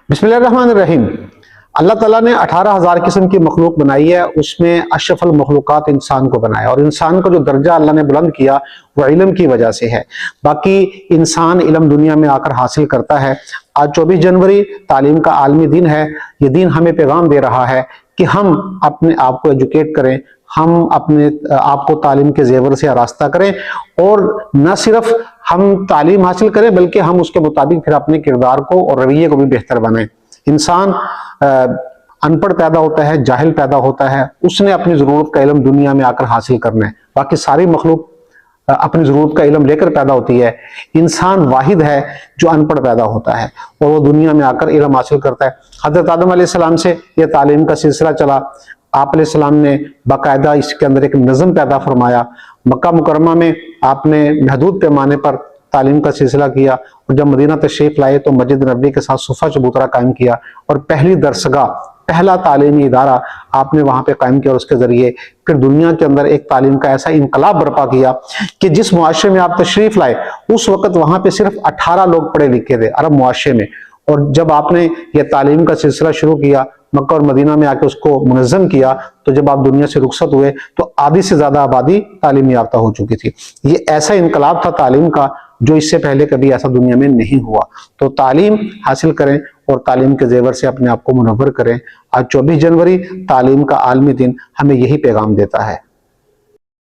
بسم اللہ الرحمن الرحیم۔ اللہ تعالیٰ نے 18,000 قسم کی مخلوق بنائی ہے، اس میں اشرف المخلوقات انسان کو بنایا، اور انسان کا جو درجہ اللہ نے بلند کیا وہ علم کی وجہ سے ہے۔ باقی انسان علم دنیا میں آ کر حاصل کرتا ہے۔ آج 24 جنوری تعلیم کا عالمی دن ہے۔ یہ دن ہمیں پیغام دے رہا ہے کہ ہم اپنے آپ کو ایجوکیٹ کریں، ہم اپنے آپ کو تعلیم کے زیور سے آراستہ کریں، اور نہ صرف ہم تعلیم حاصل کریں بلکہ ہم اس کے مطابق پھر اپنے کردار کو اور رویے کو بھی بہتر بنائیں۔ انسان ان پڑھ پیدا ہوتا ہے، جاہل پیدا ہوتا ہے، اس نے اپنی ضرورت کا علم دنیا میں آ کر حاصل کرنا ہے۔ باقی ساری مخلوق اپنی ضرورت کا علم لے کر پیدا ہوتی ہے۔ انسان واحد ہے جو ان پڑھ پیدا ہوتا ہے اور وہ دنیا میں آ کر علم حاصل کرتا ہے۔ حضرت آدم علیہ السلام سے یہ تعلیم کا سلسلہ چلا۔ آپ علیہ السلام نے باقاعدہ اس کے اندر ایک نظم پیدا فرمایا۔ مکہ مکرمہ میں آپ نے محدود پیمانے پر تعلیم کا سلسلہ کیا، اور جب مدینہ تشریف لائے تو مسجد نبوی کے ساتھ صفہ چبوترا قائم کیا، اور پہلی درسگاہ، پہلا تعلیمی ادارہ آپ نے وہاں پہ قائم کیا، اور اس کے ذریعے پھر دنیا کے اندر ایک تعلیم کا ایسا انقلاب برپا کیا کہ جس معاشرے میں آپ تشریف لائے اس وقت وہاں پہ صرف 18 لوگ پڑھے لکھے تھے عرب معاشرے میں، اور جب آپ نے یہ تعلیم کا سلسلہ شروع کیا، مکہ اور مدینہ میں آ کے اس کو منظم کیا، تو جب آپ دنیا سے رخصت ہوئے تو آدھی سے زیادہ آبادی تعلیم یافتہ ہو چکی تھی۔ یہ ایسا انقلاب تھا تعلیم کا جو اس سے پہلے کبھی ایسا دنیا میں نہیں ہوا۔ تو تعلیم حاصل کریں اور تعلیم کے زیور سے اپنے آپ کو منور کریں۔ آج 24 جنوری تعلیم کا عالمی دن ہمیں یہی پیغام دیتا ہے۔